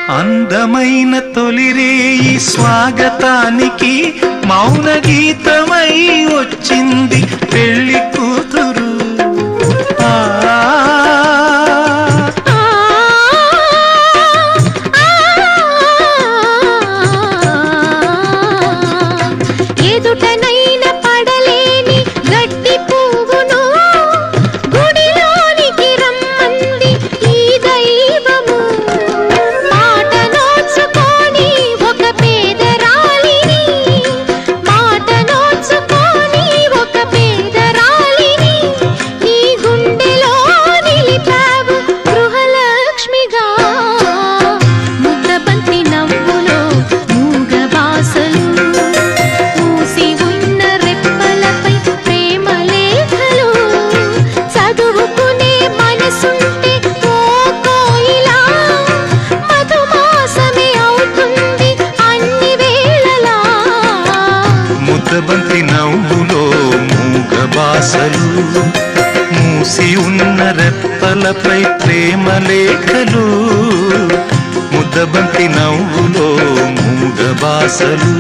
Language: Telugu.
అందమైన తొలిరేయి స్వాగతానికి మౌన గీతమై వచ్చింది పెళ్లి కూతురు. ముద్దబంతి నవ్వులో మూగ బాసలు, మూసి ఉన్న రెప్పలపై ప్రేమ లేఖలు. ముద్దబంతి నవ్వులో మూగ బాసలు.